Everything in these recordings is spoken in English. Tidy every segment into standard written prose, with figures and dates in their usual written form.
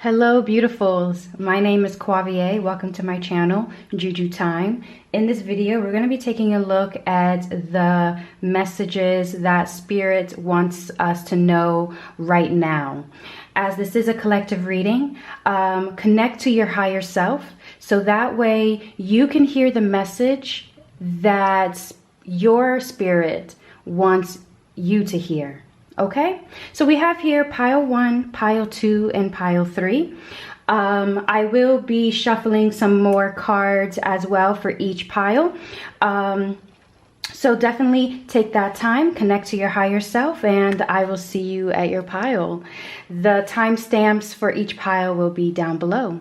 Hello beautifuls, my name is Quavia. Welcome to my channel, JuJu Thyme. In this video, we're going to be taking a look at the messages that Spirit wants us to know right now. As this is a collective reading, connect to your higher self so that way you can hear the message that your spirit wants you to hear. Okay, so we have here pile 1, pile 2, and pile 3. I will be shuffling some more cards as well for each pile. So definitely take that time, connect to your higher self, and I will see you at your pile. The timestamps for each pile will be down below.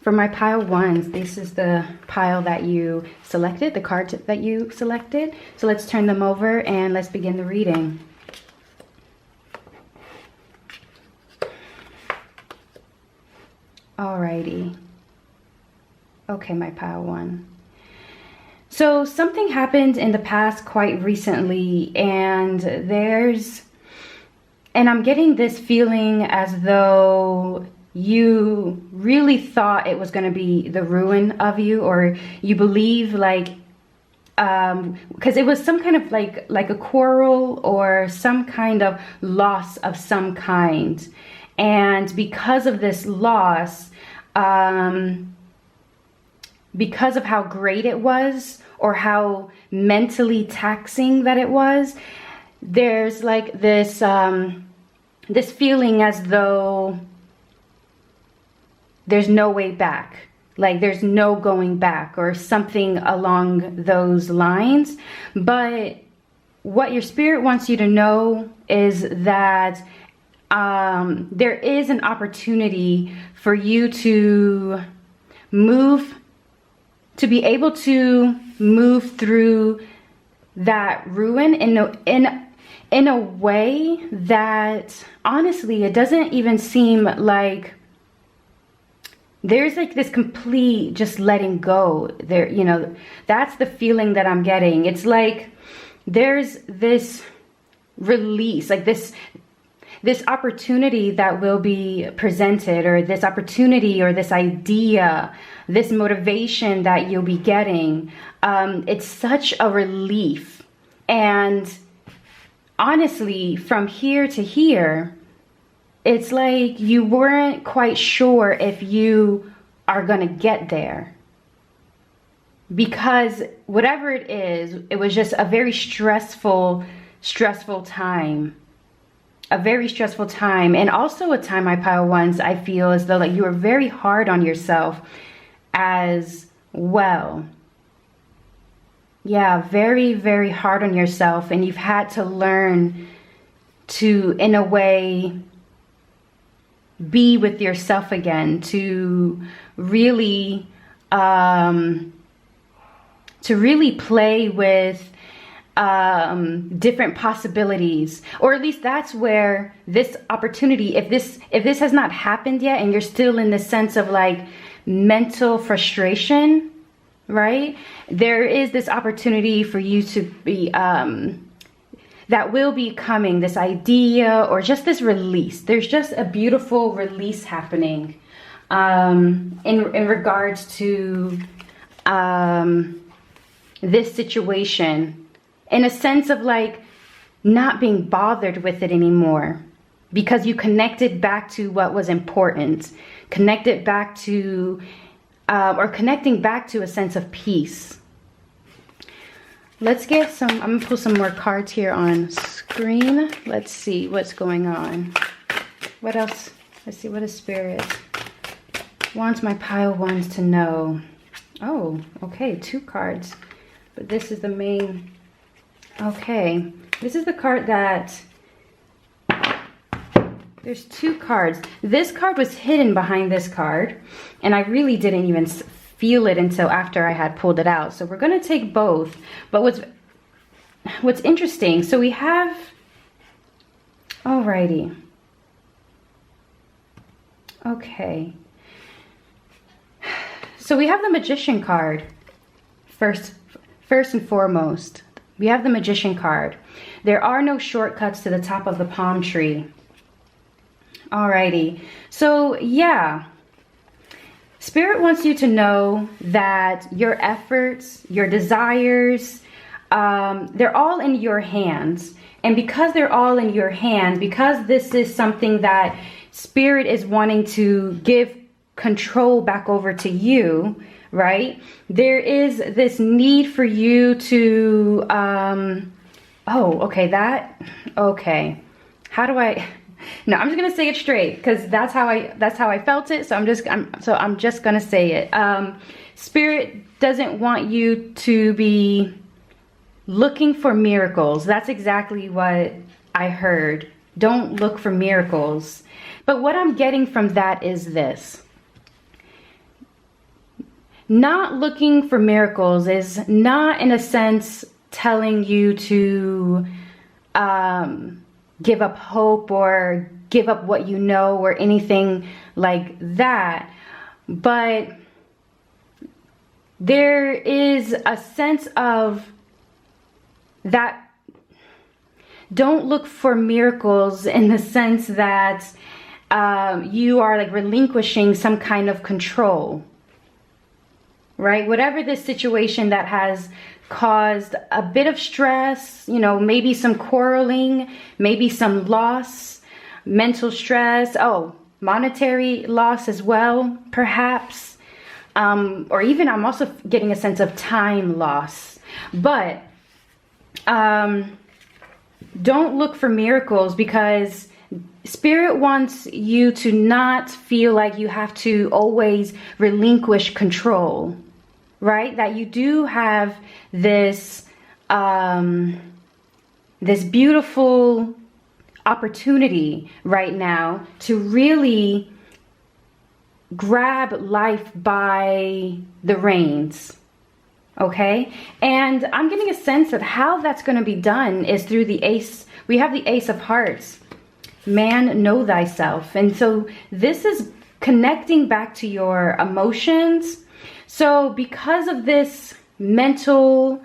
For my pile 1s, this is the pile that you selected, the cards that you selected. So let's turn them over and let's begin the reading. Alrighty. Okay, my pile 1. So something happened in the past quite recently, and I'm getting this feeling as though you really thought it was going to be the ruin of you, or you believe like because it was some kind of like a quarrel or some kind of loss of some kind, and because of this loss, because of how great it was or how mentally taxing that it was, there's like this this feeling as though there's no way back, like there's no going back or something along those lines. But what your spirit wants you to know is that there is an opportunity for you to be able to move through that ruin in a way that honestly it doesn't even seem like there's like this complete just letting go there. You know, that's the feeling that I'm getting. It's like there's this release, like this opportunity that will be presented, or this opportunity or this idea, this motivation that you'll be getting. It's such a relief. And honestly, from here to here, it's like you weren't quite sure if you are going to get there. Because whatever it is, it was just a very stressful time. A very stressful time. And also a time, my pile 1s, I feel as though like you were very hard on yourself as well. Yeah, very, very hard on yourself. And you've had to learn to, in a way, be with yourself again, to really play with different possibilities, or at least that's where this opportunity, if this has not happened yet and you're still in the sense of like mental frustration, right, there is this opportunity for you to be that will be coming, this idea or just this release. There's just a beautiful release happening in regards to this situation, in a sense of like not being bothered with it anymore, because you connected back to what was important, connected back to or connecting back to a sense of peace. Let's get some, I'm gonna pull some more cards here on screen. Let's see what's going on. What else? Let's see, what is Spirit wants my pile 1s to know. Oh, okay, 2 cards. But this is the main, okay. This is the card that There's two cards. This card was hidden behind this card, and I really didn't even feel it until after I had pulled it out. So we're gonna take both. But what's interesting, so we have, alrighty. Okay. So we have the Magician card. First and foremost, we have the Magician card. There are no shortcuts to the top of the palm tree. Alrighty, so yeah, Spirit wants you to know that your efforts, your desires, they're all in your hands. And because they're all in your hands, because this is something that Spirit is wanting to give control back over to you, right? There is this need for you to, okay. How do I... No, I'm just gonna say it straight because that's how I felt it. So I'm just gonna say it. Spirit doesn't want you to be looking for miracles. That's exactly what I heard. Don't look for miracles. But what I'm getting from that is this. Not looking for miracles is not in a sense telling you to give up hope or give up what you know or anything like that. But there is a sense of that. Don't look for miracles in the sense that you are like relinquishing some kind of control, right? Whatever this situation that has caused a bit of stress, you know, maybe some quarreling, maybe some loss, mental stress, monetary loss as well, perhaps, or even I'm also getting a sense of time loss. But don't look for miracles because Spirit wants you to not feel like you have to always relinquish control. Right? That you do have this this beautiful opportunity right now to really grab life by the reins. Okay? And I'm getting a sense of how that's going to be done is through the ace. We have the Ace of Hearts. Man, know thyself. And so this is connecting back to your emotions. So because of this mental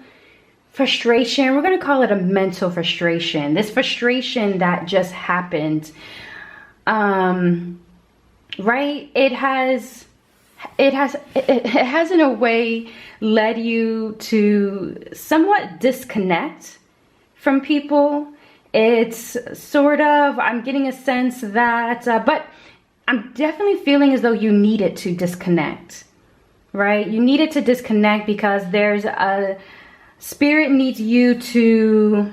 frustration, we're going to call it a mental frustration, this frustration that just happened, right? It has in a way led you to somewhat disconnect from people. It's sort of, I'm getting a sense that, but I'm definitely feeling as though you needed to disconnect. Right? You needed to disconnect because there's a Spirit needs you to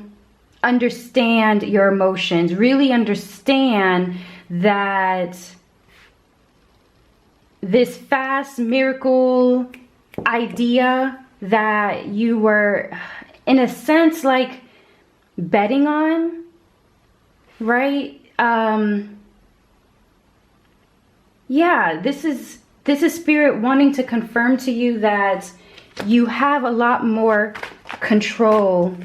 understand your emotions, really understand that this fast miracle idea that you were in a sense like betting on, right? Yeah, this is Spirit wanting to confirm to you that you have a lot more control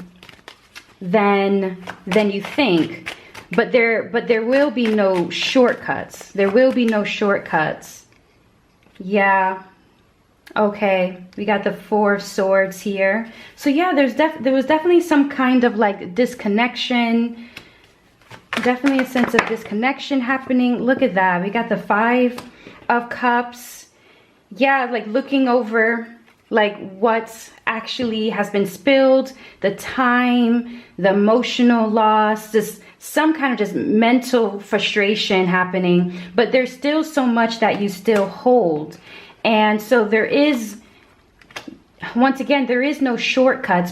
than you think. But there will be no shortcuts. There will be no shortcuts. Yeah. Okay. We got the Four of Swords here. So yeah, there was definitely some kind of like disconnection. Definitely a sense of disconnection happening. Look at that. We got the Five of Cups. Yeah, like looking over like what actually has been spilled, the time, the emotional loss, just some kind of just mental frustration happening. But there's still so much that you still hold. And so there is, once again, there is no shortcuts,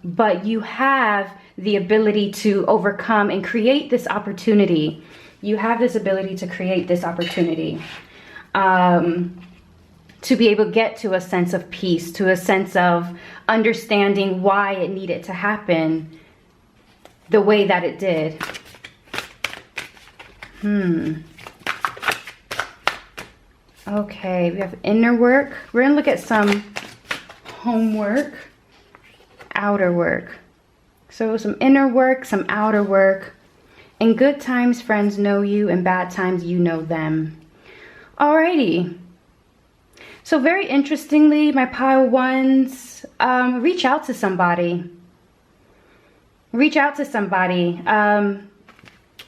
but you have the ability to overcome and create this opportunity. You have this ability to create this opportunity. To be able to get to a sense of peace, to a sense of understanding why it needed to happen the way that it did. Okay, we have inner work. We're gonna look at some homework, outer work. So some inner work, some outer work. In good times, friends know you. In bad times, you know them. Alrighty. So very interestingly, my pile ones, reach out to somebody. Reach out to somebody.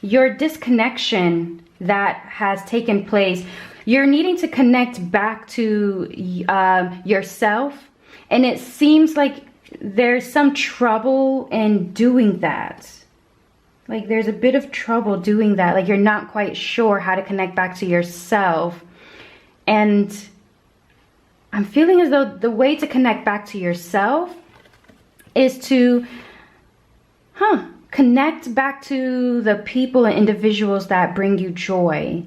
Your disconnection that has taken place, you're needing to connect back to yourself. And it seems like there's some trouble in doing that. Like there's a bit of trouble doing that. Like you're not quite sure how to connect back to yourself. And I'm feeling as though the way to connect back to yourself is to, connect back to the people and individuals that bring you joy,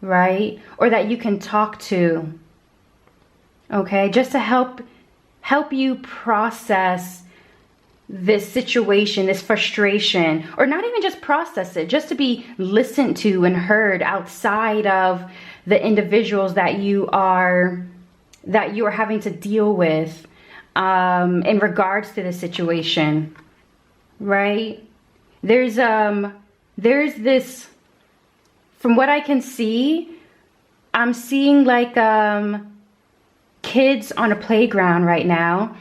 right? Or that you can talk to, okay? Just to help you process this situation, this frustration, or not even just process it, just to be listened to and heard outside of the individuals that you are having to deal with in regards to the situation, right? There's this, from what I can see, I'm seeing like kids on a playground right now,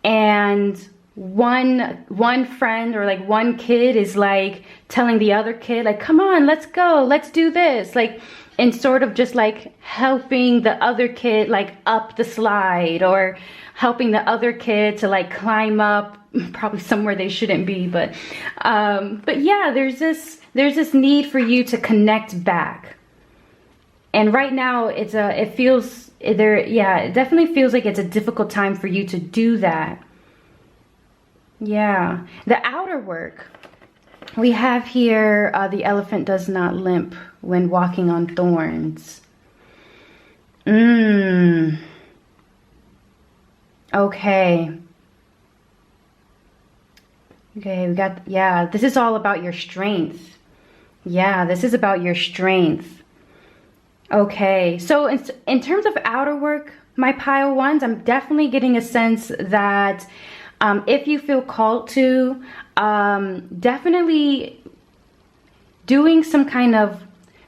and one friend or like one kid is like telling the other kid like, come on, let's go, let's do this, like, and sort of just like helping the other kid like up the slide, or helping the other kid to like climb up probably somewhere they shouldn't be, but yeah, there's this need for you to connect back. And right now it definitely feels like it's a difficult time for you to do that. Yeah, the outer work. We have here, the elephant does not limp when walking on thorns. Okay. Okay, we got, yeah, this is all about your strength. Yeah, this is about your strength. Okay, so in terms of outer work, my pile ones, I'm definitely getting a sense that if you feel called to, definitely doing some kind of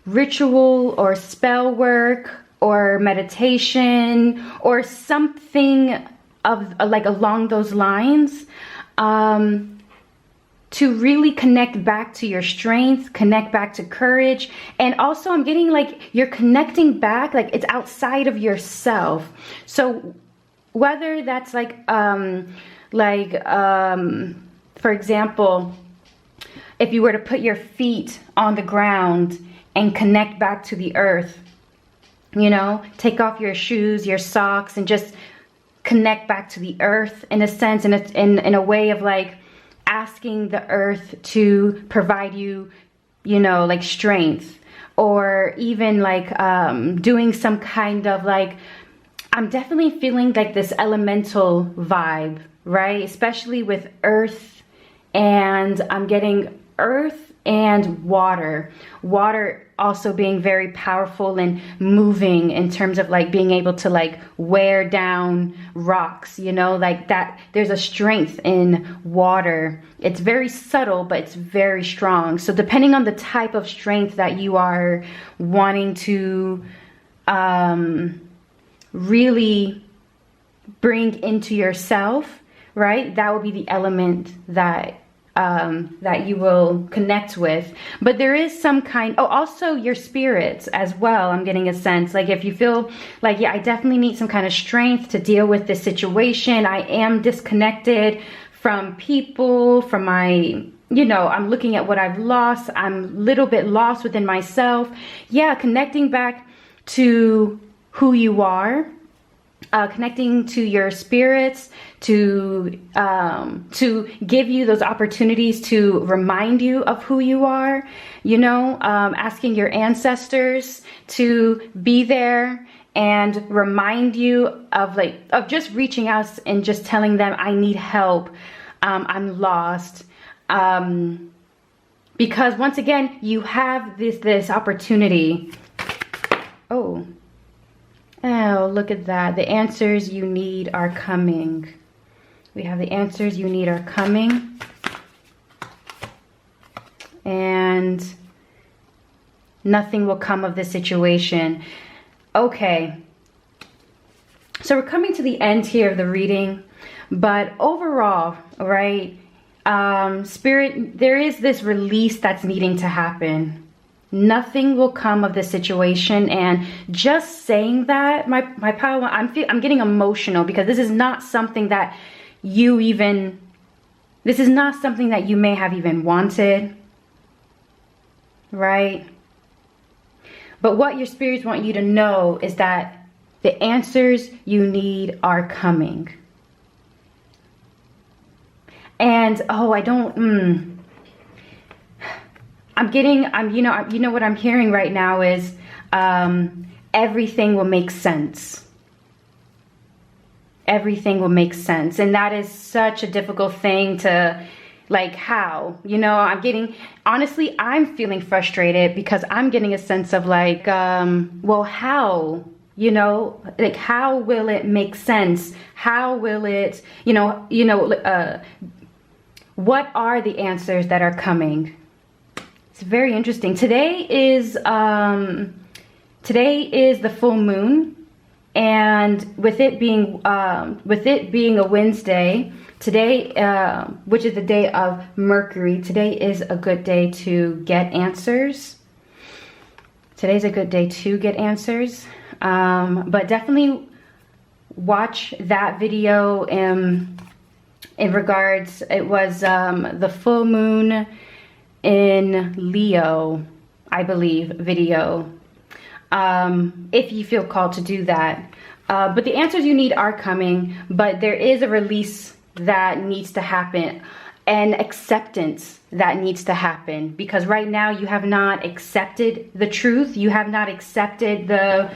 ritual or spell work or meditation or something of like along those lines, to really connect back to your strength, connect back to courage. And also I'm getting like you're connecting back, like it's outside of yourself. So whether that's like for example, if you were to put your feet on the ground and connect back to the earth, you know, take off your shoes, your socks, and just connect back to the earth in a sense, and it's in a way of like asking the earth to provide you, you know, like strength, or even like doing some kind of like, I'm definitely feeling like this elemental vibe, right? Especially with earth, and I'm getting earth and water. Water also being very powerful and moving in terms of like being able to like wear down rocks, you know, like that. There's a strength in water. It's very subtle, but it's very strong. So depending on the type of strength that you are wanting to really bring into yourself, right? That will be the element that you will connect with. But there is some kind, also your spirits as well. I'm getting a sense like if you feel like, yeah, I definitely need some kind of strength to deal with this situation. I am disconnected from people, from my, you know, I'm looking at what I've lost. I'm a little bit lost within myself. Yeah, connecting back to who you are. Connecting to your spirits, to give you those opportunities to remind you of who you are, you know, asking your ancestors to be there and remind you of just reaching out and just telling them, I need help, I'm lost. Because once again, you have this opportunity. Oh, look at that. The answers you need are coming. We have the answers you need are coming. And nothing will come of the situation. Okay. So we're coming to the end here of the reading. But overall, right, Spirit, there is this release that's needing to happen. Nothing will come of the situation. And just saying that, my power, I'm getting emotional, because this is not something that this is not something that you may have even wanted, right? But what your spirits want you to know is that the answers you need are coming. And you know what I'm hearing right now is everything will make sense. Everything will make sense. And that is such a difficult thing to, like, how? You know, honestly, I'm feeling frustrated, because I'm getting a sense of like, well, how? You know, like, how will it make sense? How will it, what are the answers that are coming? It's very interesting. Today is the full moon, and with it being a Wednesday today, which is the day of Mercury, today is a good day to get answers. Today's a good day to get answers. But definitely watch that video in regards, it was the full moon in Leo, I believe, video, if you feel called to do that. But the answers you need are coming, but there is a release that needs to happen, and acceptance that needs to happen, because right now you have not accepted the truth. You have not accepted the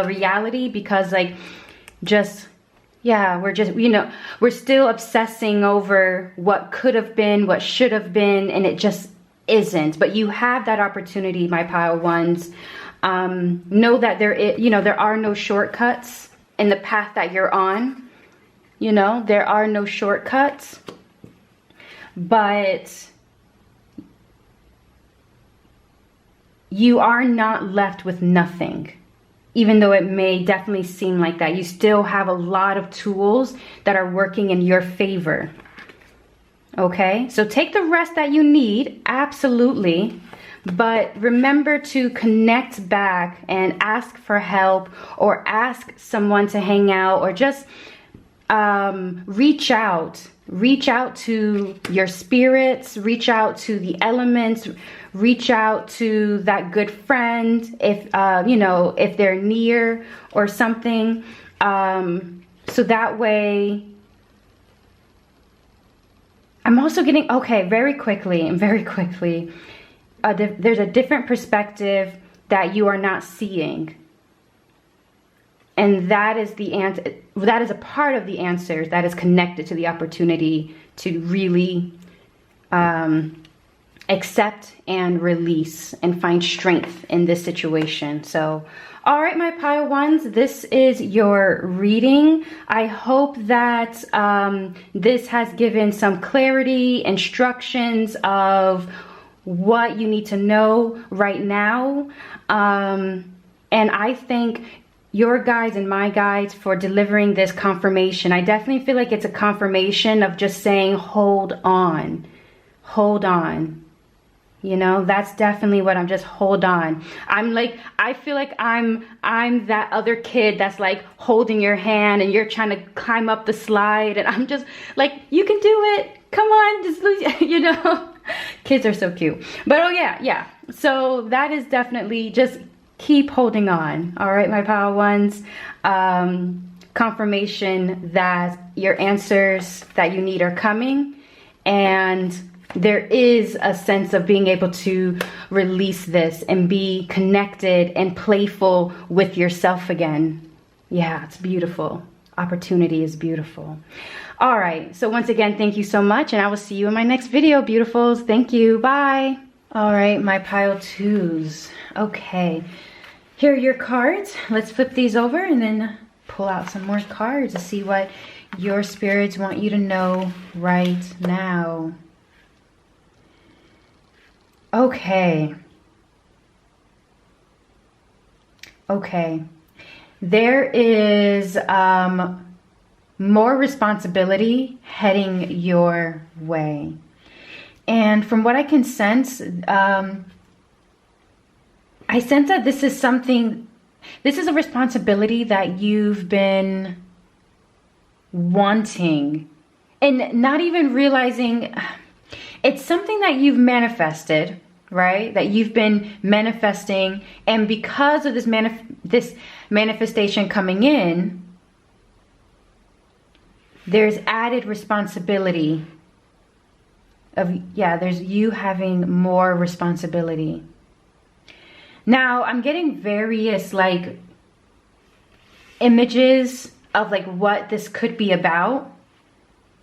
reality, because we're still obsessing over what could have been, what should have been, and it just isn't. But you have that opportunity, my pile ones. Know that there are no shortcuts in the path that you're on. You know, there are no shortcuts, but you are not left with nothing. Even though it may definitely seem like that, you still have a lot of tools that are working in your favor. Okay, so take the rest that you need, absolutely. But remember to connect back and ask for help, or ask someone to hang out, or just reach out to your spirits, reach out to the elements, reach out to that good friend if if they're near or something, so that way. I'm also getting, very quickly, there's a different perspective that you are not seeing. And that is that is a part of the answers that is connected to the opportunity to really accept and release and find strength in this situation. So, all right, my pile ones, this is your reading. I hope that this has given some clarity, instructions of what you need to know right now. And I thank your guides and my guides for delivering this confirmation. I definitely feel like it's a confirmation of just saying, hold on. You know, that's definitely what I'm just, hold on. I feel like I'm that other kid that's like holding your hand and you're trying to climb up the slide, and I'm just like, you can do it. Come on, just, you know, kids are so cute. But yeah. So that is definitely just keep holding on. All right, my power ones. Confirmation that your answers that you need are coming, and there is a sense of being able to release this and be connected and playful with yourself again. Yeah, it's beautiful. Opportunity is beautiful. All right, so once again, thank you so much, and I will see you in my next video, beautifuls. Thank you. Bye. All right, my pile twos. Okay, here are your cards. Let's flip these over and then pull out some more cards to see what your spirits want you to know right now. Okay. Okay. There is more responsibility heading your way. And from what I can sense, I sense that this is a responsibility that you've been wanting and not even realizing. It's something that you've manifested, right? That you've been manifesting. And because of this manifestation coming in, there's added responsibility there's you having more responsibility. Now I'm getting various like images of like what this could be about,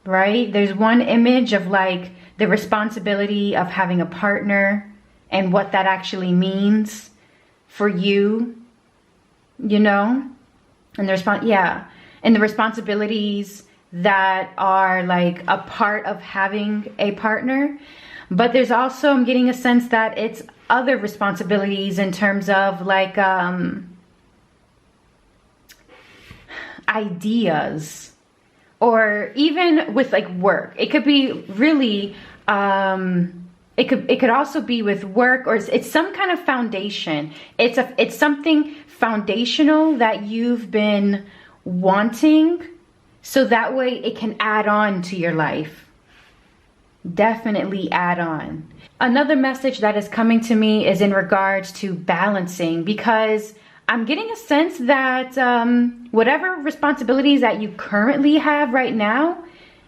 right? There's one image of like the responsibility of having a partner and what that actually means for you, you know, and the responsibilities that are like a part of having a partner. But there's also, I'm getting a sense that it's other responsibilities in terms of like ideas, or even with like work. It could be really it could also be with work, or it's some kind of foundation. It's something foundational that you've been wanting, so that way it can add on to your life. Definitely add on. Another message that is coming to me is in regards to balancing, because I'm getting a sense that whatever responsibilities that you currently have right now,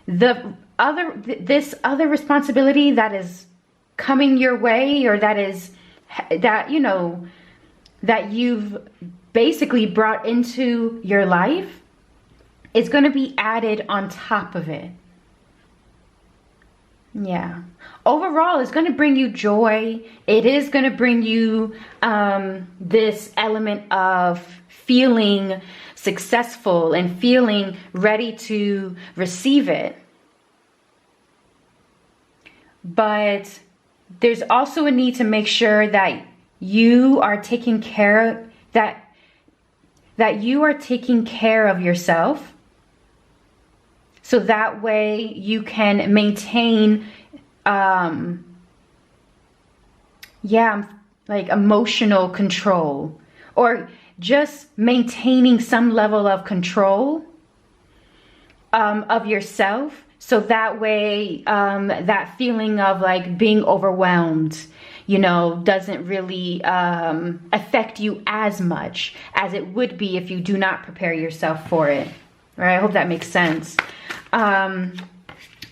this other responsibility that is coming your way, or that you've basically brought into your life, is going to be added on top of it. Yeah. Overall, it's going to bring you joy. It is going to bring you this element of feeling successful and feeling ready to receive it. But there's also a need to make sure that you are taking care that you are taking care of yourself. So that way you can maintain, like emotional control, or just maintaining some level of control of yourself. So that way, that feeling of like being overwhelmed, doesn't really affect you as much as it would be if you do not prepare yourself for it. All right, I hope that makes sense.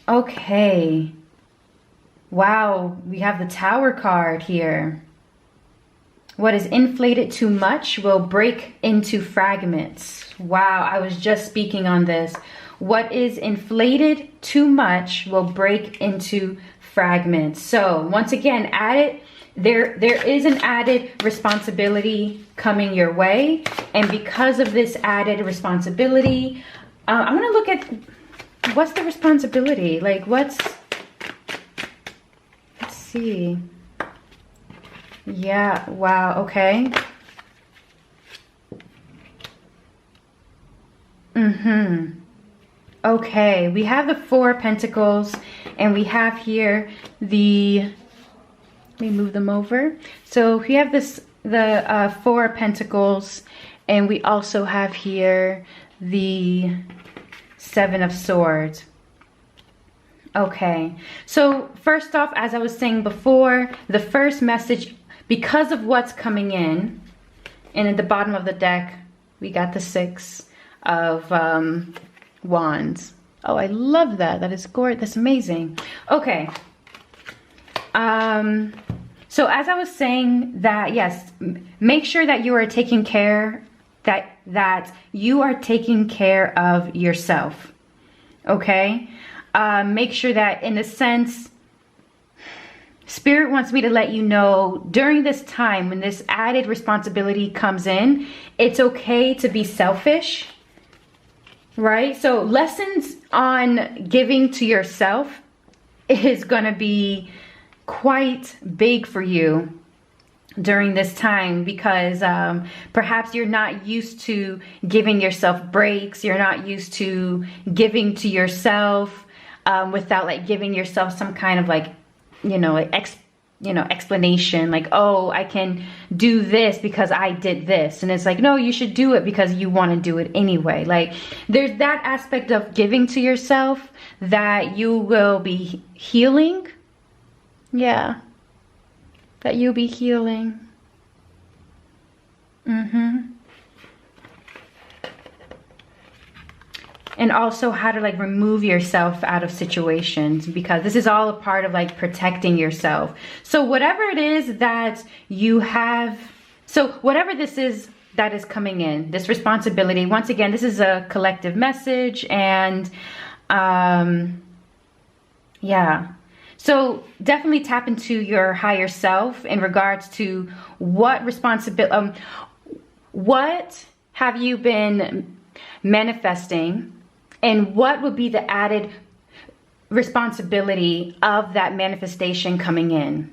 Okay. Wow, we have the Tower card here. What is inflated too much will break into fragments. Wow, I was just speaking on this. What is inflated too much will break into fragments. So once again, there is an added responsibility coming your way. And because of this added responsibility, I'm going to look at what's the responsibility? Like let's see. Yeah, wow, okay. Okay, we have the Four of Pentacles, and we have here let me move them over. So we have the Four of Pentacles, and we also have here the Seven of Swords. Okay, so first off, as I was saying before, the first message, because of what's coming in, and at the bottom of the deck, we got the Six of Wands. Oh, I love that. That is gorgeous. That's amazing. Okay. So as I was saying, that yes, make sure that you are taking care, that you are taking care of yourself. Okay. Make sure that, in a sense, Spirit wants me to let you know during this time when this added responsibility comes in, it's okay to be selfish, right? So lessons on giving to yourself is going to be quite big for you during this time, because perhaps you're not used to giving yourself breaks. You're not used to giving to yourself without like giving yourself some kind of like, explanation, like, oh, I can do this because I did this. And it's like, no, you should do it because you want to do it anyway. Like, there's that aspect of giving to yourself that you will be healing. Yeah. That you'll be healing. And also how to like remove yourself out of situations, because this is all a part of like protecting yourself. So whatever it is that you have, so whatever this is that is coming in, this responsibility, once again, this is a collective message. And yeah. So definitely tap into your higher self in regards to what responsibility, what have you been manifesting, and what would be the added responsibility of that manifestation coming in.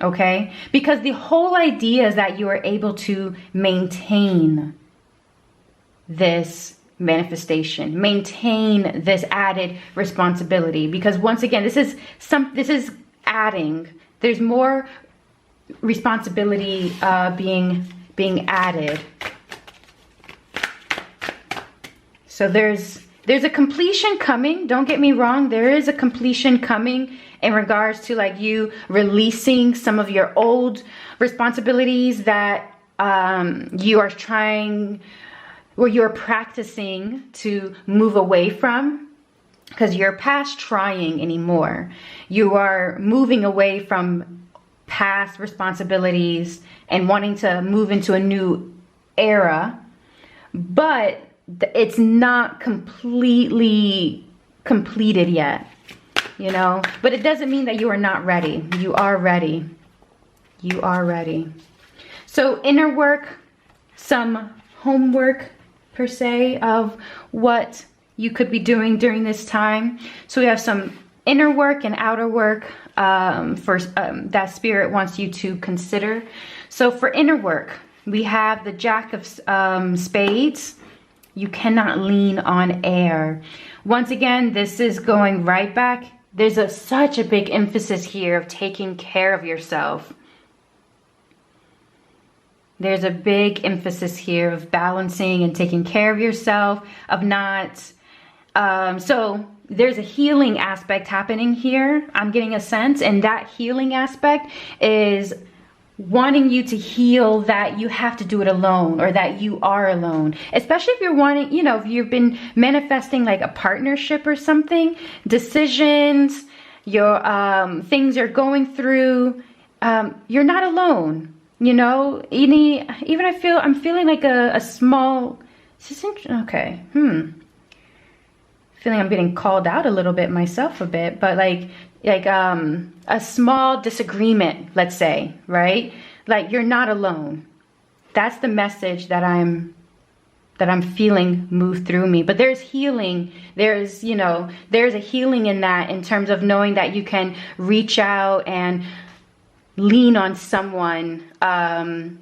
Okay? Because the whole idea is that you are able to maintain this manifestation, maintain this added responsibility, because once again, this is adding, there's more responsibility being added. So there's a completion coming. Don't get me wrong, there is a completion coming in regards to like you releasing some of your old responsibilities that you are trying, or you're practicing to move away from, because you're past trying anymore. You are moving away from past responsibilities and wanting to move into a new era, but it's not completely completed yet, but it doesn't mean that you are not ready. You are ready. You are ready. So inner work, some homework per se of what you could be doing during this time. So we have some inner work and outer work that Spirit wants you to consider. So for inner work, we have the Jack of Spades. You cannot lean on air. Once again, this is going right back. There's such a big emphasis here of taking care of yourself. There's a big emphasis here of balancing and taking care of yourself, of not, so there's a healing aspect happening here. I'm getting a sense, and that healing aspect is wanting you to heal that you have to do it alone, or that you are alone. Especially if you're wanting, if you've been manifesting like a partnership or something, decisions, your things you're going through, you're not alone. Even I'm feeling like a small, okay, feeling I'm getting called out a little bit myself a bit, but like a small disagreement, let's say, right? Like you're not alone. That's the message that I'm feeling move through me. But there's healing. There's a healing in that, in terms of knowing that you can reach out and lean on someone, and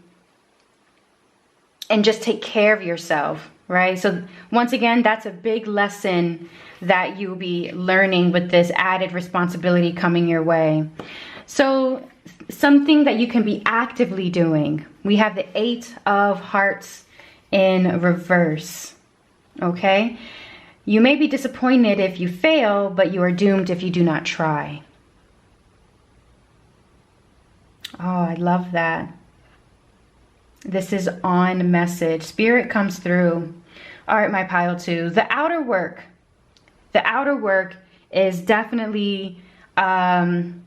just take care of yourself, right? So once again, that's a big lesson that you'll be learning with this added responsibility coming your way. So something that you can be actively doing. We have the 8 of Hearts in reverse, okay? You may be disappointed if you fail, but you are doomed if you do not try. Oh, I love that. This is on message. Spirit comes through. All right, my pile 2. The outer work. The outer work is definitely, when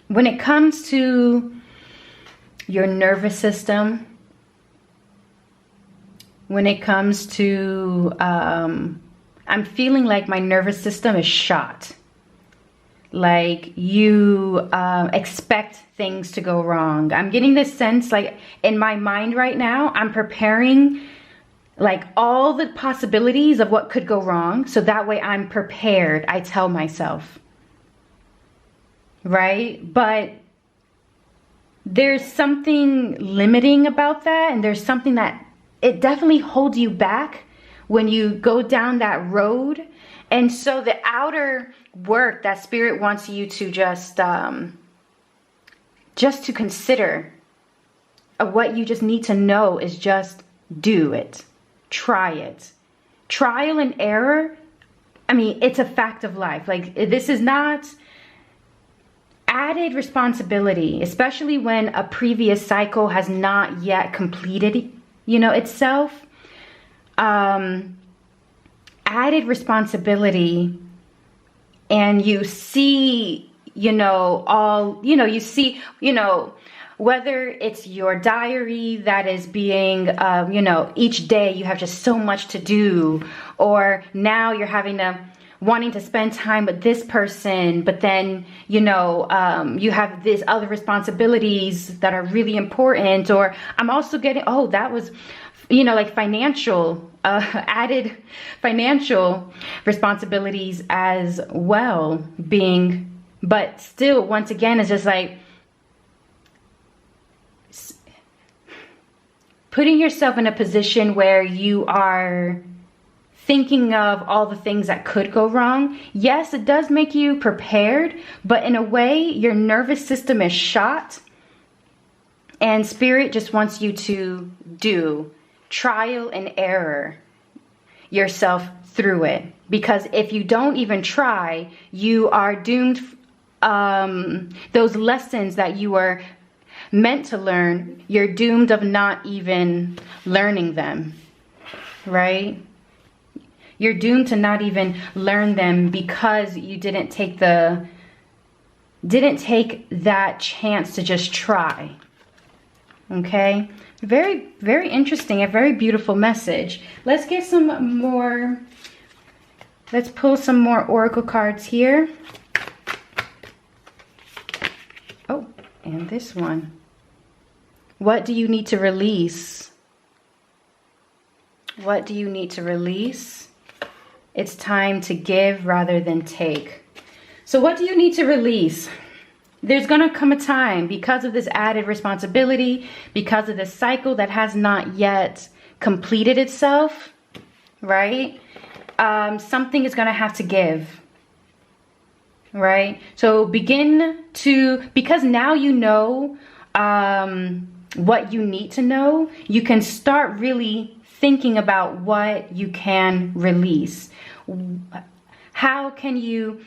it comes to your nervous system, when it comes to, I'm feeling like my nervous system is shot. like you expect things to go wrong. I'm getting this sense, like in my mind right now, I'm preparing like all the possibilities of what could go wrong, so that way I'm prepared, I tell myself, right? But there's something limiting about that, and there's something that it definitely holds you back when you go down that road. And so the outer work that spirit wants you to just to consider, what you just need to know is just do it. Try it. Trial and error, I mean, it's a fact of life. Like, this is not added responsibility, especially when a previous cycle has not yet completed, you know, itself. Added responsibility, and you see, you know, all, you know, you see, you know, whether it's your diary that is being, you know, each day you have just so much to do, or now you're wanting to spend time with this person, but then, you know, you have these other responsibilities that are really important. Or I'm also getting, oh, that was, you know, like financial, added financial responsibilities as well being, but still, once again, it's just like, putting yourself in a position where you are thinking of all the things that could go wrong. Yes, it does make you prepared, but in a way, your nervous system is shot. And spirit just wants you to do trial and error yourself through it. Because if you don't even try, you are doomed. Those lessons that you are meant to learn, you're doomed of not even learning them, right? You're doomed to not even learn them because you didn't take that chance to just try. Okay? Very, very interesting, a very beautiful message. Let's get some more, let's pull some more oracle cards here. Oh, and this one. What do you need to release? What do you need to release? It's time to give rather than take. So what do you need to release? There's going to come a time, because of this added responsibility, because of this cycle that has not yet completed itself, right? Something is going to have to give, right? So because now you know what you need to know, you can start really thinking about what you can release. How can you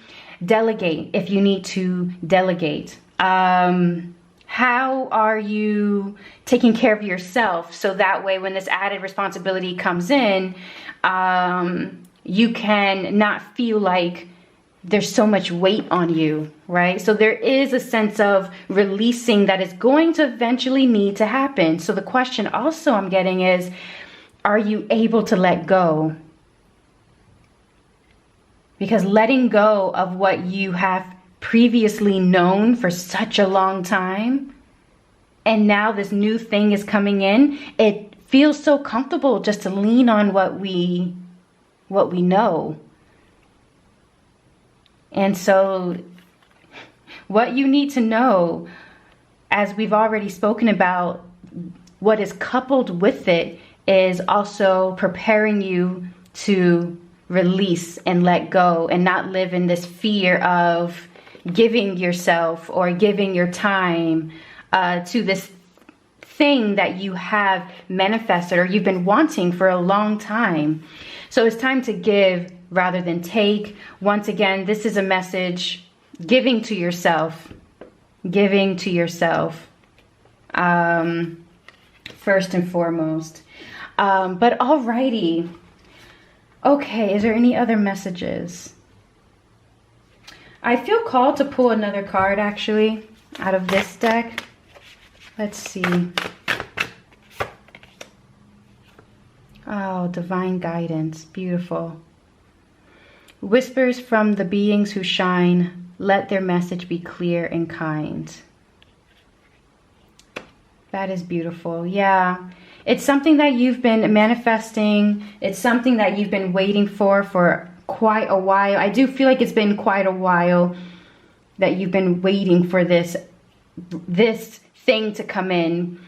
delegate if you need to delegate? How are you taking care of yourself, so that way when this added responsibility comes in, you can not feel like there's so much weight on you, right? So there is a sense of releasing that is going to eventually need to happen. So the question also I'm getting is, are you able to let go? Because letting go of what you have previously known for such a long time, and now this new thing is coming in, it feels so comfortable just to lean on what we know. And so what you need to know, as we've already spoken about, what is coupled with it is also preparing you to release and let go, and not live in this fear of giving yourself or giving your time to this thing that you have manifested or you've been wanting for a long time. So it's time to give rather than take. Once again, this is a message, giving to yourself, first and foremost. But alrighty. Okay, is there any other messages? I feel called to pull another card, actually, out of this deck. Let's see. Oh, divine guidance. Beautiful. Whispers from the beings who shine. let their message be clear and kind. That is beautiful. Yeah. It's something that you've been manifesting. It's something that you've been waiting for quite a while. I do feel like it's been quite a while that you've been waiting for this thing to come in.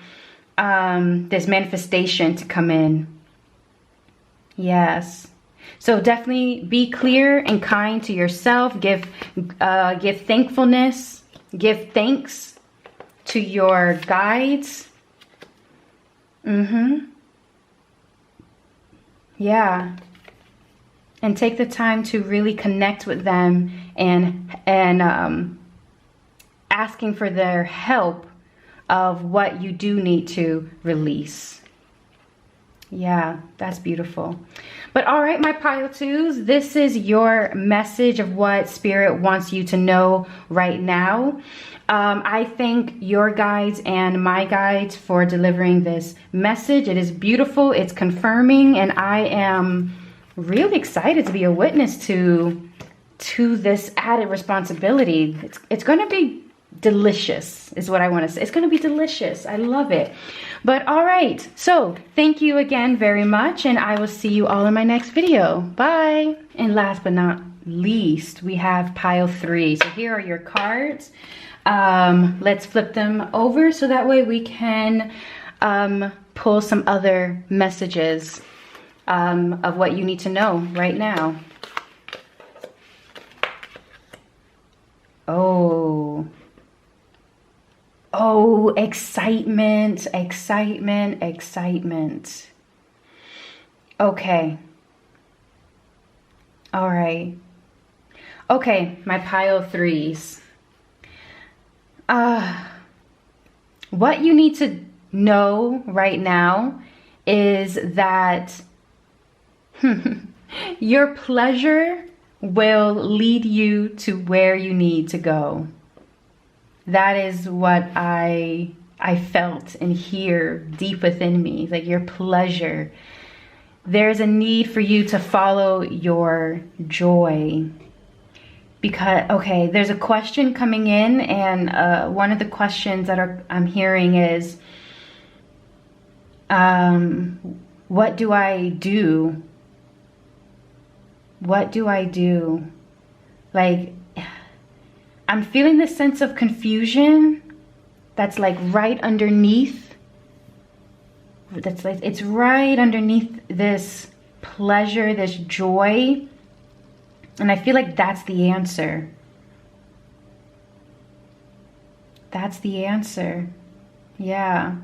This manifestation to come in. Yes. So definitely be clear and kind to yourself. Give thankfulness. Give thanks to your guides. Yeah. And take the time to really connect with them and asking for their help of what you do need to release. Yeah, that's beautiful. But all right, my pile twos, this is your message of what Spirit wants you to know right now. I thank your guides and my guides for delivering this message. It is beautiful. It's confirming, and I am really excited to be a witness to this added responsibility. It's going to be delicious is what I want to say. It's going to be delicious. I love it. But all right. So thank you again very much. And I will see you all in my next video. Bye. And last but not least, we have pile 3. So here are your cards. Let's flip them over so that way we can pull some other messages of what you need to know right now. Oh, excitement, excitement, excitement. Okay. All right. Okay, my pile 3s. What you need to know right now is that your pleasure will lead you to where you need to go. That is what I felt and hear deep within me, like your pleasure. There's a need for you to follow your joy. Because, okay, there's a question coming in, and one of the questions that I'm hearing is, what do I do? What do I do? Like, I'm feeling this sense of confusion that's like right underneath. That's like, it's right underneath this pleasure, this joy. And I feel like that's the answer. That's the answer. Yeah.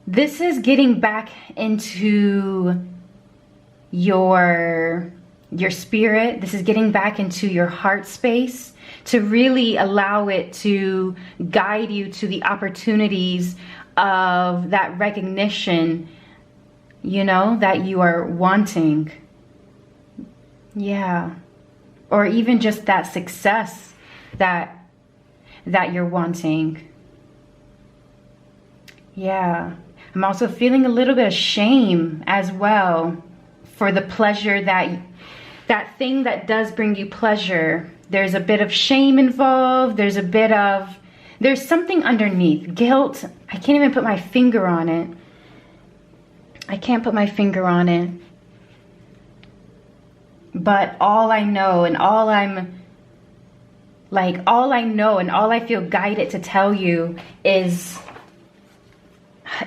This is getting back into your spirit. This is getting back into your heart space to really allow it to guide you to the opportunities of that recognition, you know, that you are wanting. Yeah. Or even just that success that you're wanting. Yeah. I'm also feeling a little bit of shame as well for the pleasure that thing that does bring you pleasure. There's a bit of shame involved. There's something underneath. Guilt. I can't even put my finger on it. I can't put my finger on it. But all I know and all I know and all I feel guided to tell you is,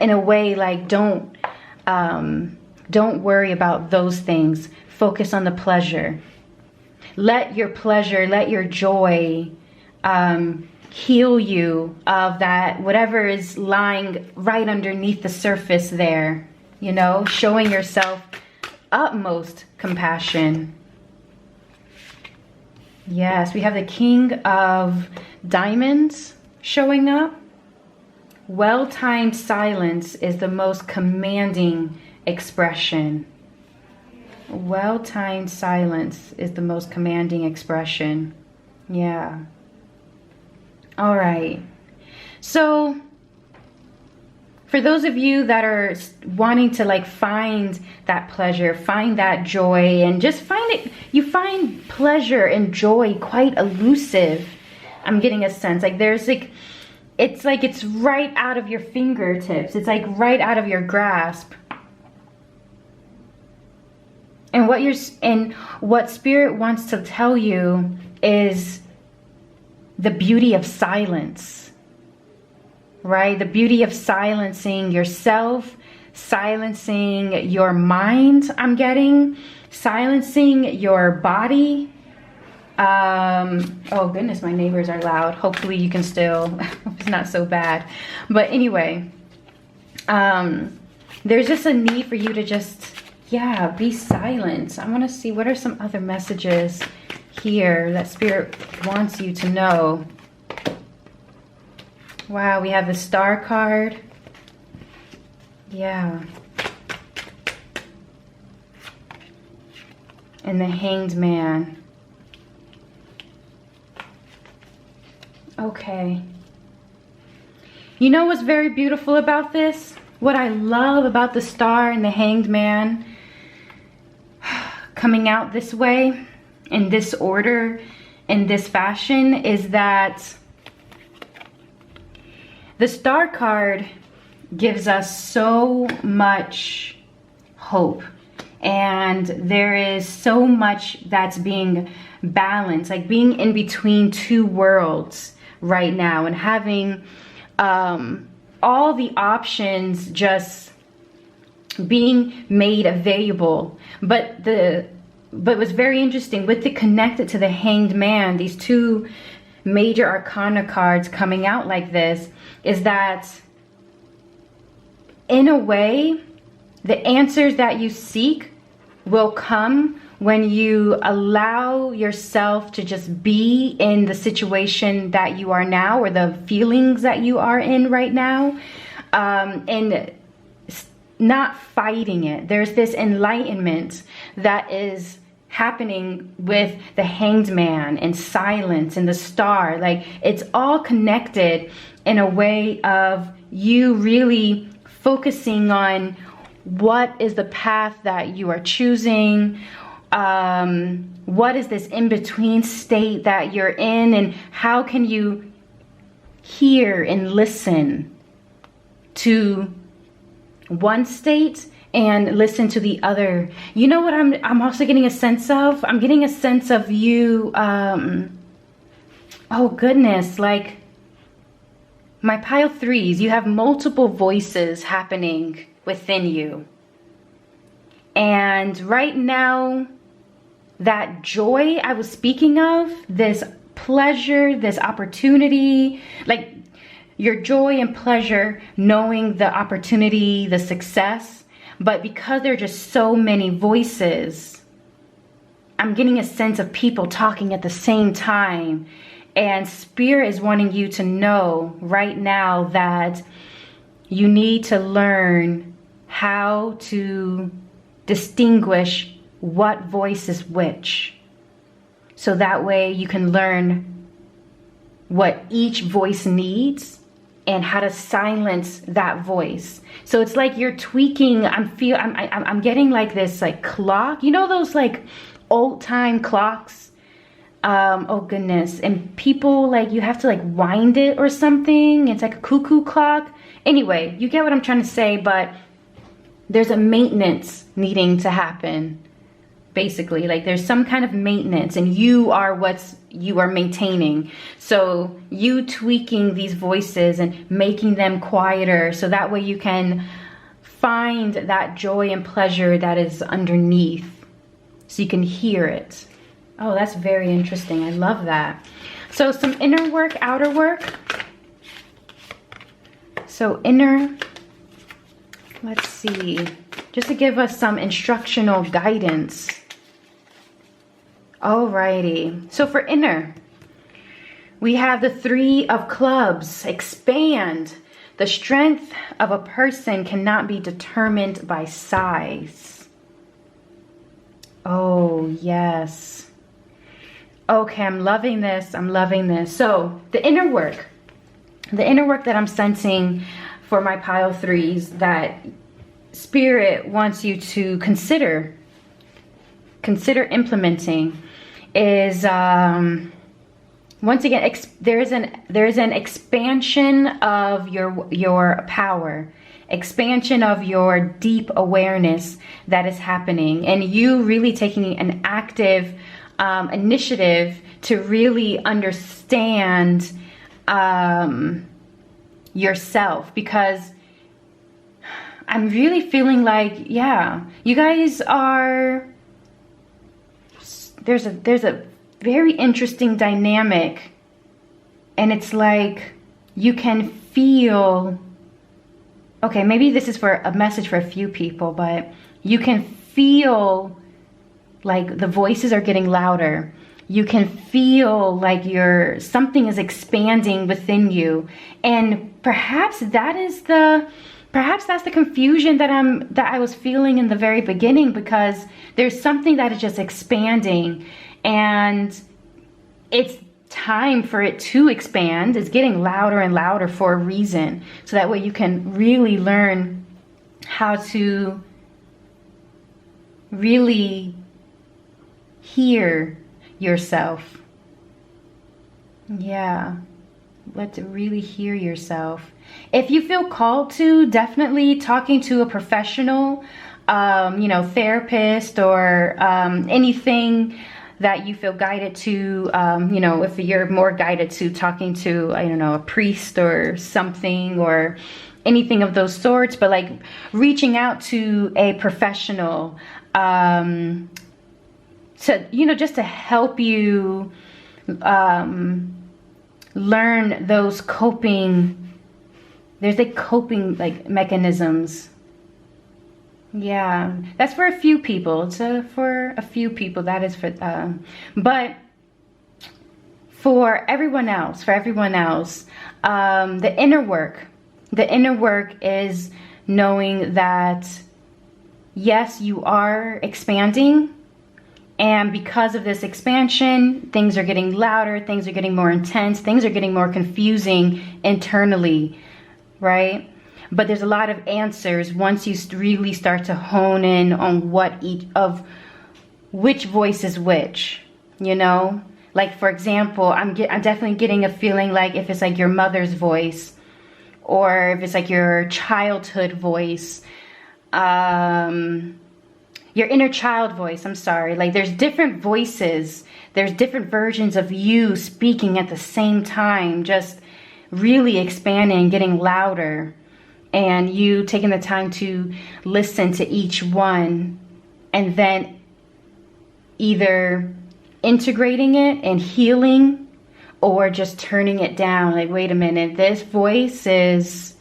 in a way, like, don't worry about those things. Focus on the pleasure. Let your pleasure, let your joy heal you of that, whatever is lying right underneath the surface there, you know, showing yourself utmost compassion. Yes, we have the King of Diamonds showing up. Well-timed silence is the most commanding expression. Well-timed silence is the most commanding expression. Yeah. All right. So for those of you that are wanting to like find that pleasure, find that joy, and just find it, you find pleasure and joy quite elusive. I'm getting a sense like there's like, it's right out of your fingertips. It's like right out of your grasp. And what Spirit wants to tell you is the beauty of silence, right? The beauty of silencing yourself, silencing your mind, I'm getting, silencing your body. Oh goodness, my neighbors are loud. Hopefully you can still, it's not so bad. But anyway, there's just a need for you to just, yeah, be silent. I want to see what are some other messages here that Spirit wants you to know. Wow, we have the Star card. Yeah. And the Hanged Man. Okay. You know what's very beautiful about this? What I love about the Star and the Hanged Man coming out this way, in this order, in this fashion, is that the Star card gives us so much hope. And there is so much that's being balanced, like being in between two worlds right now, and having all the options just being made available. But what's very interesting with the connected to the Hanged Man, these two major arcana cards coming out like this, is that in a way the answers that you seek will come when you allow yourself to just be in the situation that you are now, or the feelings that you are in right now, and not fighting it. There's this enlightenment that is happening with the Hanged Man and silence and the Star. Like, it's all connected in a way of you really focusing on what is the path that you are choosing. What is this in-between state that you're in, and how can you hear and listen to one state and listen to the other? You know what I'm also getting a sense of? I'm getting a sense of you, oh goodness, like my pile threes, you have multiple voices happening within you. And right now, that joy I was speaking of, this pleasure, this opportunity, like your joy and pleasure, knowing the opportunity, the success, but because there are just so many voices, I'm getting a sense of people talking at the same time. And Spirit is wanting you to know right now that you need to learn how to distinguish what voice is which. So that way you can learn what each voice needs and how to silence that voice. So it's like you're tweaking. I'm getting like this like clock. You know those like old time clocks? Oh goodness. And people, like, you have to like wind it or something. It's like a cuckoo clock. Anyway, you get what I'm trying to say, but there's a maintenance needing to happen. Basically, like there's some kind of maintenance, and you are maintaining. So you tweaking these voices and making them quieter, so that way you can find that joy and pleasure that is underneath, so you can hear it. Oh, that's very interesting. I love that. So some inner work, outer work. So inner, let's see, just to give us some instructional guidance. Alrighty, so for inner, we have the Three of Clubs. Expand. The strength of a person cannot be determined by size. Oh, yes. Okay, I'm loving this. I'm loving this. So the inner work that I'm sensing for my pile threes that Spirit wants you to consider implementing is once again, there's an expansion of your power, expansion of your deep awareness that is happening, and you really taking an active initiative to really understand yourself, because I'm really feeling like, yeah, you guys are, there's a very interesting dynamic, and it's like you can feel, okay, maybe this is for a message for a few people, but you can feel like the voices are getting louder. You can feel like something is expanding within you, and perhaps that's the confusion that I was feeling in the very beginning, because there's something that is just expanding, and it's time for it to expand. It's getting louder and louder for a reason, so that way you can really learn how to really hear yourself. Yeah, let's really hear yourself. If you feel called to, definitely talking to a professional, therapist, or anything that you feel guided to, if you're more guided to talking to, I don't know, a priest or something, or anything of those sorts, but like reaching out to a professional, just to help you learn those coping, there's like coping like mechanisms. Yeah, that's for a few people. It's for a few people. That is for, but for everyone else, the inner work is knowing that, yes, you are expanding. And because of this expansion, things are getting louder, things are getting more intense, things are getting more confusing internally, right? But there's a lot of answers once you really start to hone in on which voice is which, Like, for example, I'm definitely getting a feeling like if it's like your mother's voice, or if it's like your childhood voice, your inner child voice, I'm sorry. Like, there's different voices. There's different versions of you speaking at the same time, just really expanding, getting louder. And you taking the time to listen to each one, and then either integrating it and healing, or just turning it down. Like, wait a minute, this voice is,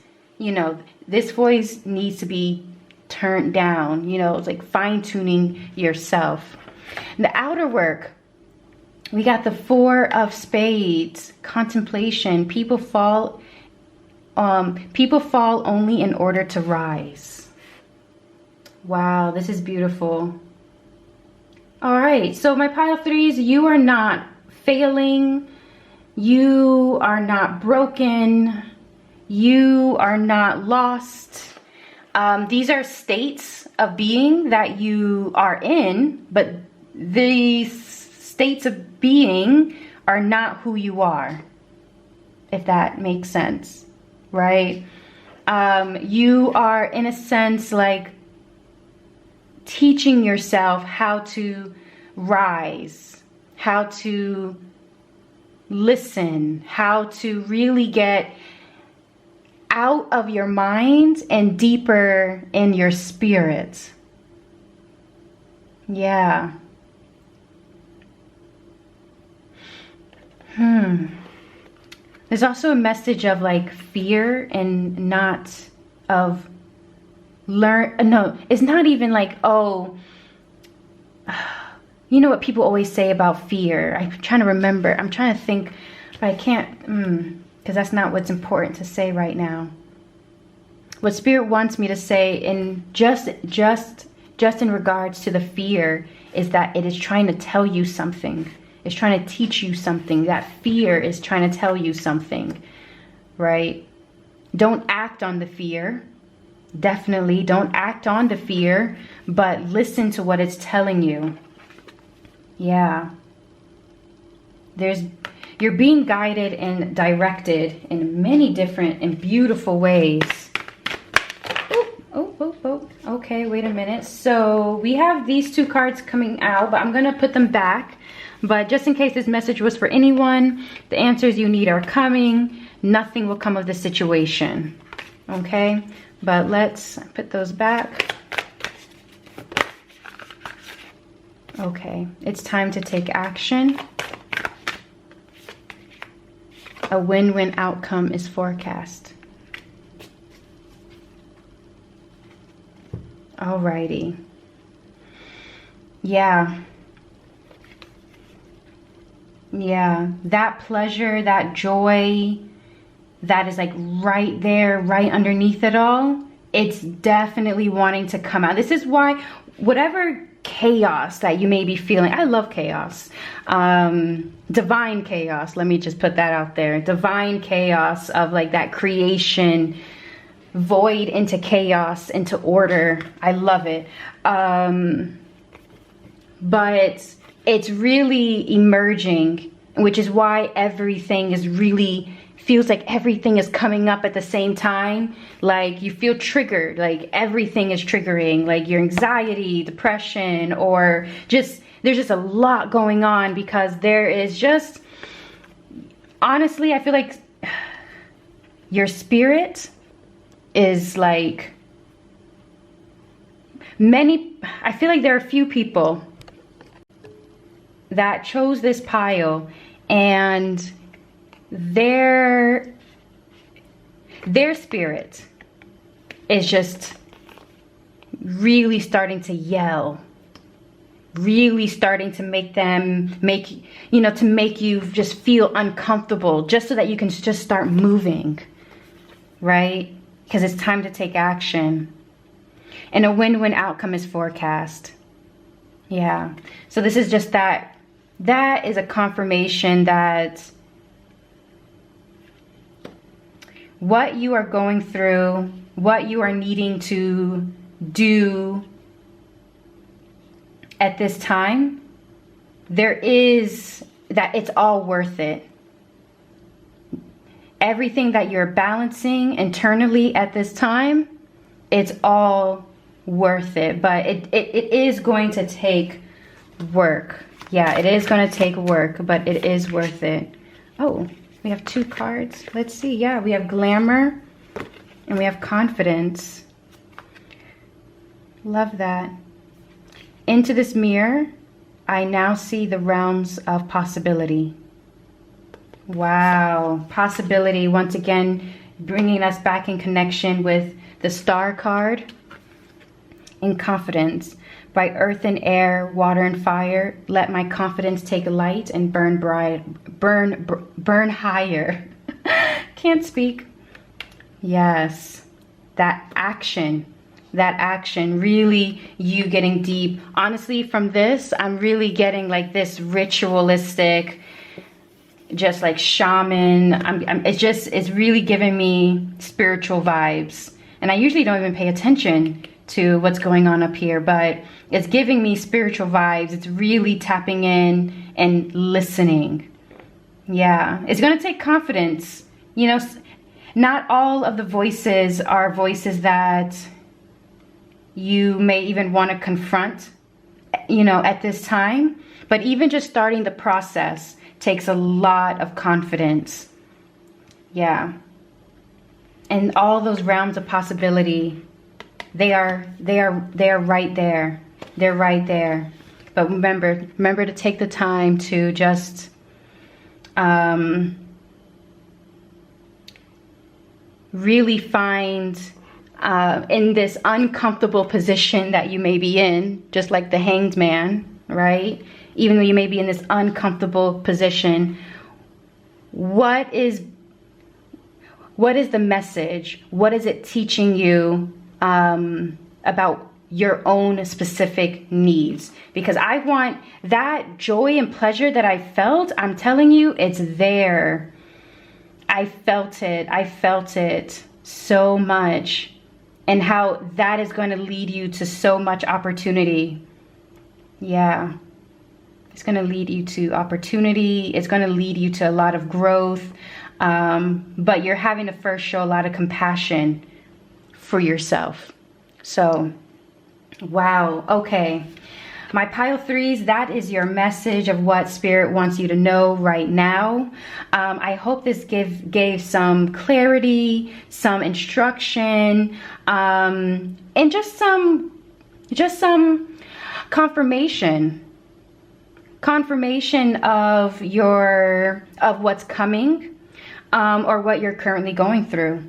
this voice needs to be turned down. It's like fine-tuning yourself. The outer work, we got the Four of Spades, contemplation. People fall only in order to rise. Wow, this is beautiful. All right, so my pile threes, you are not failing. You are not broken. You are not lost. These are states of being that you are in, but these states of being are not who you are, if that makes sense. Right? You are, in a sense, like teaching yourself how to rise, how to listen, how to really get out of your mind and deeper in your spirit. Yeah. There's also a message of like fear, and not of no, it's not even like, oh, you know what people always say about fear. I'm trying to remember. I'm trying to think, but I can't, because that's not what's important to say right now. What Spirit wants me to say in just in regards to the fear is that it is trying to tell you something. It's trying to teach you something. That fear is trying to tell you something, right? Don't act on the fear. Definitely don't act on the fear, but listen to what it's telling you. Yeah. You're being guided and directed in many different and beautiful ways. Oh. Okay, wait a minute. So we have these two cards coming out, but I'm going to put them back. But just in case this message was for anyone, the answers you need are coming. Nothing will come of the situation. Okay, but let's put those back. Okay, it's time to take action. A win-win outcome is forecast. Alrighty. Yeah, that pleasure, that joy, that is like right there, right underneath it all, it's definitely wanting to come out. This is why whatever chaos that you may be feeling, I love chaos, divine chaos, let me just put that out there, divine chaos of like that creation, void into chaos, into order. I love it. But it's really emerging, which is why everything is really, feels like everything is coming up at the same time. Like you feel triggered, like everything is triggering, like your anxiety, depression, or just, there's just a lot going on because there is just, honestly, I feel like your spirit is like I feel like there are a few people that chose this pile and their spirit is just really starting to yell, really starting to make you just feel uncomfortable, just so that you can just start moving, right? Because it's time to take action. And a win-win outcome is forecast. Yeah. So this is just that is a confirmation that what you are going through, what you are needing to do at this time, that it's all worth it. Everything that you're balancing internally at this time, it's all worth it. But it is going to take work. Yeah, it is going to take work, but it is worth it. Oh, we have two cards. Let's see. Yeah, we have glamour and we have confidence. Love that. Into this mirror, I now see the realms of possibility. Wow, possibility, once again bringing us back in connection with the star card. In confidence, by earth and air, water and fire, let my confidence take light and burn bright, burn higher. Can't speak. Yes, that action, really you getting deep. Honestly, from this, I'm really getting like this ritualistic, just like shaman. It's really giving me spiritual vibes. And I usually don't even pay attention to what's going on up here, but it's giving me spiritual vibes. It's really tapping in and listening. Yeah, it's gonna take confidence. You know, not all of the voices are voices that you may even want to confront, you know, at this time. But even just starting the process takes a lot of confidence. Yeah. And all those realms of possibility, they are right there. They're right there. But remember to take the time to just really find in this uncomfortable position that you may be in, just like the Hanged Man, right? Even though you may be in this uncomfortable position, what is the message? What is it teaching you about your own specific needs? Because I want that joy and pleasure that I felt, I'm telling you, it's there. I felt it so much, and how that is going to lead you to so much opportunity. Yeah. It's going to lead you to opportunity. It's going to lead you to a lot of growth. But you're having to first show a lot of compassion for yourself. So, wow. Okay. My pile threes, that is your message of what Spirit wants you to know right now. I hope this gave some clarity, some instruction, and just some confirmation of what's coming, or what you're currently going through.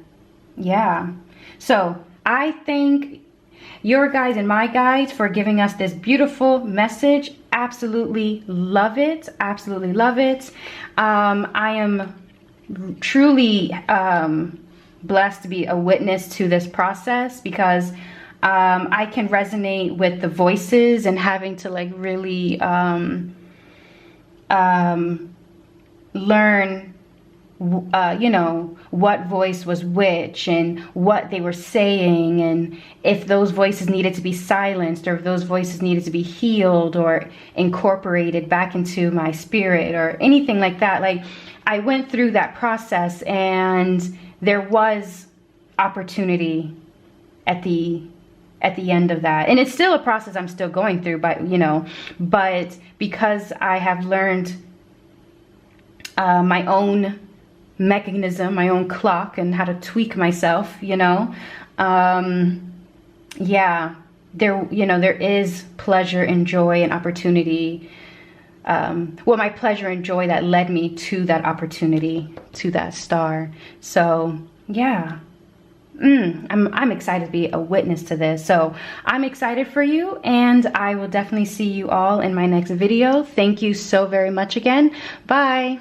Yeah. So I thank your guides and my guides for giving us this beautiful message. Absolutely love it. Absolutely love it. I am truly blessed to be a witness to this process, because I can resonate with the voices, and having to like really learn you know, what voice was which and what they were saying, and if those voices needed to be silenced, or if those voices needed to be healed or incorporated back into my spirit, or anything like that. Like, I went through that process, and there was opportunity at the end of that. And it's still a process I'm still going through, but you know, but because I have learned my own mechanism, my own clock, and how to tweak myself, you know, yeah, there is pleasure and joy and opportunity. Well, my pleasure and joy that led me to that opportunity, to that star. So yeah, I'm excited to be a witness to this. So I'm excited for you, and I will definitely see you all in my next video. Thank you so very much again. Bye.